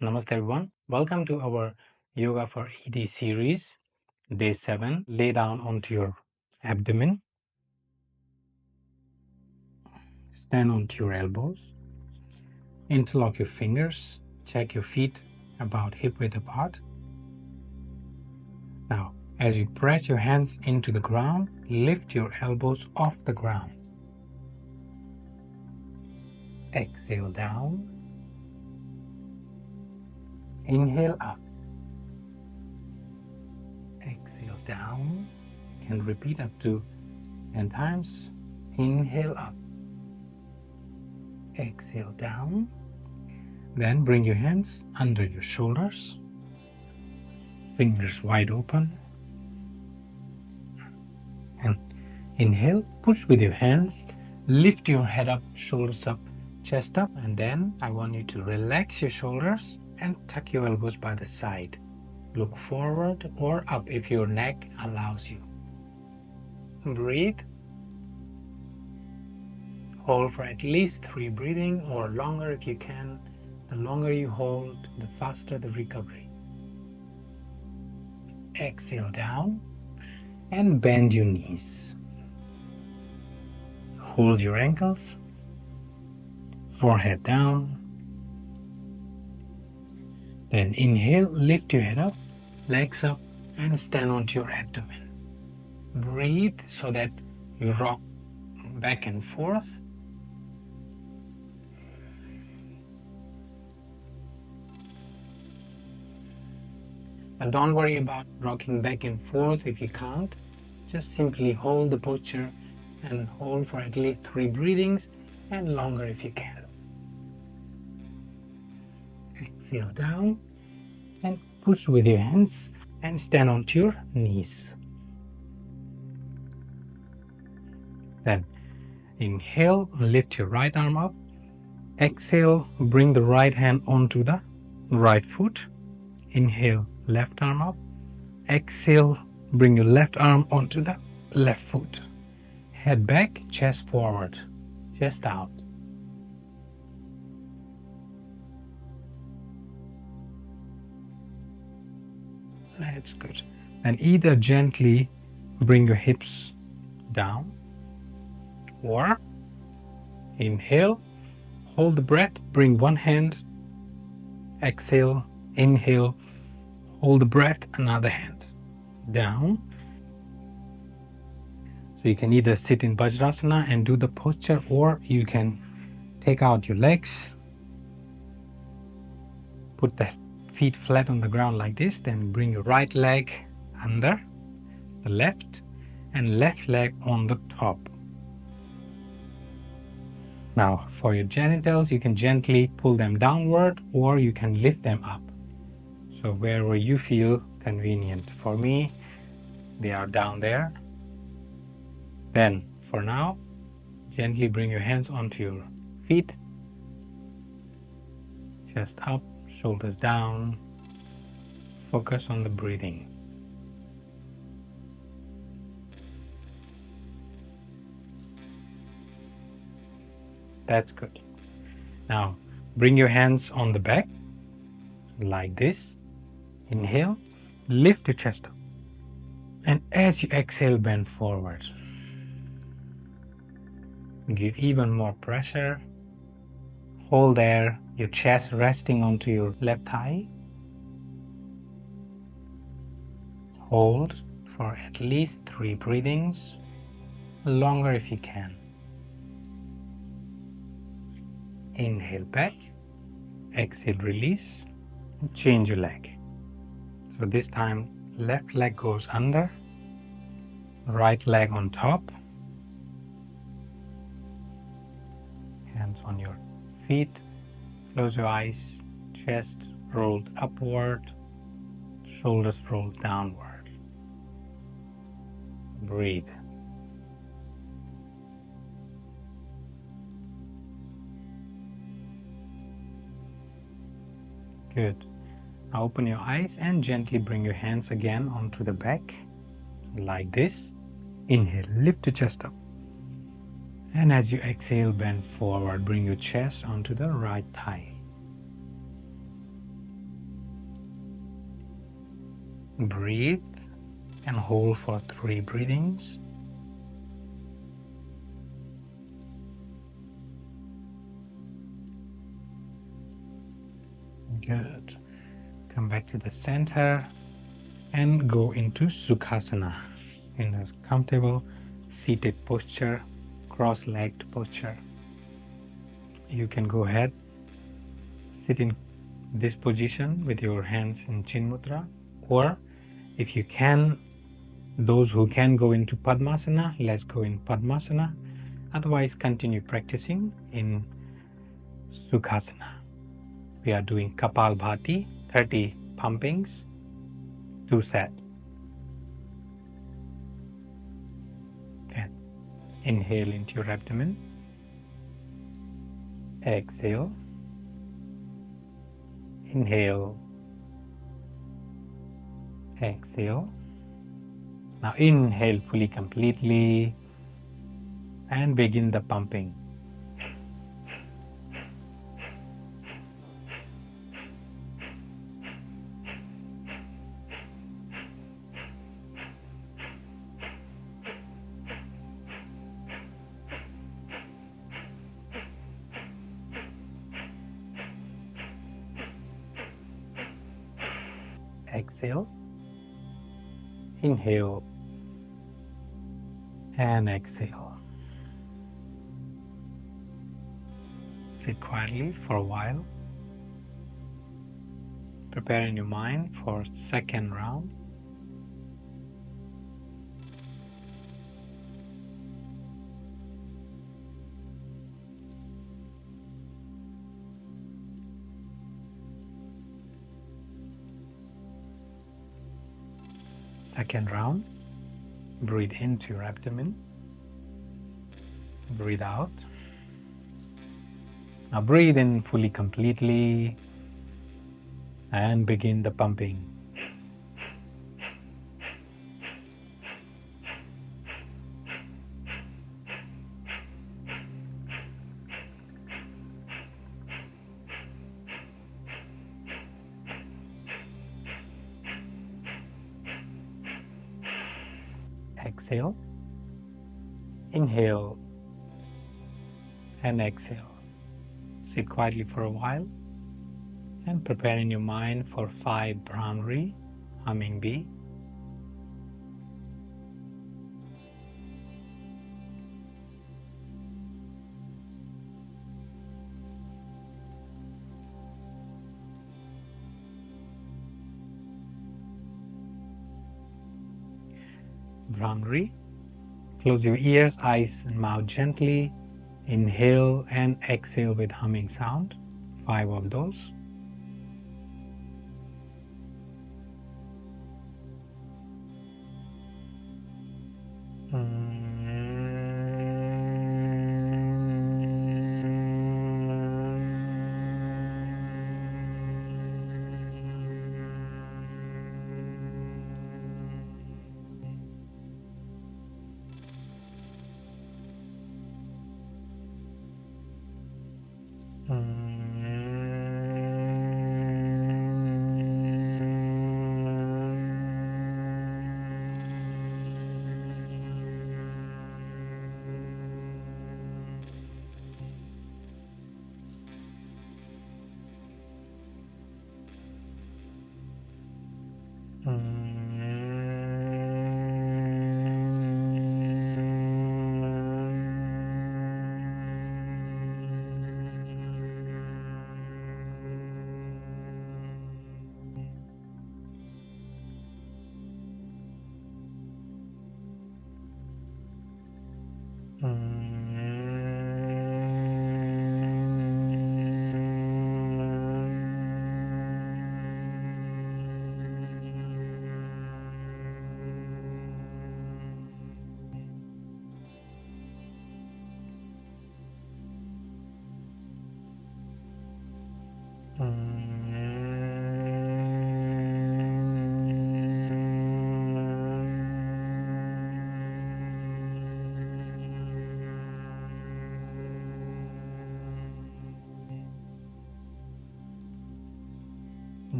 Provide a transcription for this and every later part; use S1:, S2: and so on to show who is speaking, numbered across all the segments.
S1: Namaste everyone. Welcome to our Yoga for ED series, day 7. Lay down onto your abdomen. Stand onto your elbows. Interlock your fingers. Check your feet about hip width apart. Now, as you press your hands into the ground, lift your elbows off the ground. Exhale down. Inhale up. Exhale down. You can repeat up to 10 times. Inhale up. Exhale down. Then bring your hands under your shoulders. Fingers wide open. And inhale, push with your hands. Lift your head up, shoulders up, chest up. And then I want you to relax your shoulders and tuck your elbows by the side. Look forward or up if your neck allows you. Breathe. Hold for at least 3 breathing or longer if you can. The longer you hold, the faster the recovery. Exhale down and bend your knees. Hold your ankles. Forehead down. Then inhale, lift your head up, legs up, and stand onto your abdomen. Breathe so that you rock back and forth. But don't worry about rocking back and forth if you can't. Just simply hold the posture and hold for at least 3 breathings and longer if you can. Exhale down and push with your hands and stand onto your knees. Then inhale, lift your right arm up. Exhale, bring the right hand onto the right foot. Inhale, left arm up. Exhale, bring your left arm onto the left foot. Head back, chest forward, chest out. That's good. And either gently bring your hips down or inhale, hold the breath, bring one hand, exhale, inhale, hold the breath, another hand down. So you can either sit in Vajrasana and do the posture, or you can take out your legs, put the feet flat on the ground like this, then bring your right leg under the left and left leg on the top. Now for your genitals, you can gently pull them downward or you can lift them up. So wherever you feel convenient. For me, they are down there. Then for now, gently bring your hands onto your feet. Chest up, shoulders down. Focus on the breathing. That's good. Now bring your hands on the back like this. Inhale, lift your chest up. And as you exhale, bend forward. Give even more pressure. Hold there, your chest resting onto your left thigh. Hold for at least 3 breathings, longer if you can. Inhale back, exhale, release, and change your leg. So this time, left leg goes under, right leg on top. Hands on your feet, close your eyes, chest rolled upward, shoulders rolled downward. Breathe. Good. Now open your eyes and gently bring your hands again onto the back, like this. Inhale, lift your chest up. And as you exhale, bend forward, bring your chest onto the right thigh. Breathe and hold for 3 breathings. Good. Come back to the center and go into Sukhasana in a comfortable seated posture, cross-legged posture. You can go ahead, sit in this position with your hands in Chin Mudra, or if you can, those who can go into Padmasana, let's go in Padmasana. Otherwise, continue practicing in Sukhasana. We are doing Kapalbhati, 30 pumpings, 2 sets. And inhale into your abdomen. Exhale. Inhale. Exhale. Now inhale fully completely and begin the pumping. Exhale, inhale, and exhale. Sit quietly for a while. Prepare in your mind for second round. Second round, breathe into your abdomen, breathe out. Now breathe in fully completely and begin the pumping. Exhale, inhale, and exhale. Sit quietly for a while and prepare in your mind for 5 Bhramari, humming bee. Bhramari. Close your ears, eyes, and mouth gently. Inhale and exhale with humming sound. 5 of those.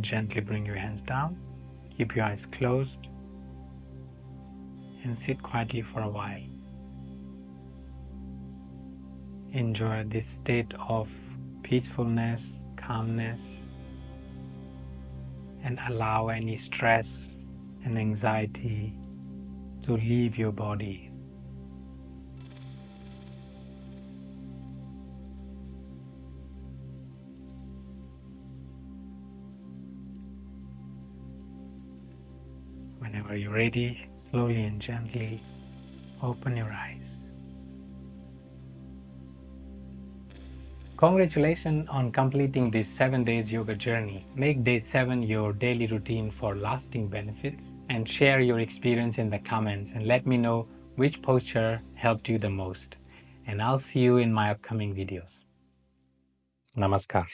S1: Gently bring your hands down. Keep your eyes closed and sit quietly for a while. Enjoy this state of peacefulness, calmness, and allow any stress and anxiety to leave your body. Whenever you're ready, slowly and gently open your eyes. Congratulations on completing this 7 days yoga journey. Make day 7 your daily routine for lasting benefits and share your experience in the comments and let me know which posture helped you the most. And I'll see you in my upcoming videos. Namaskar.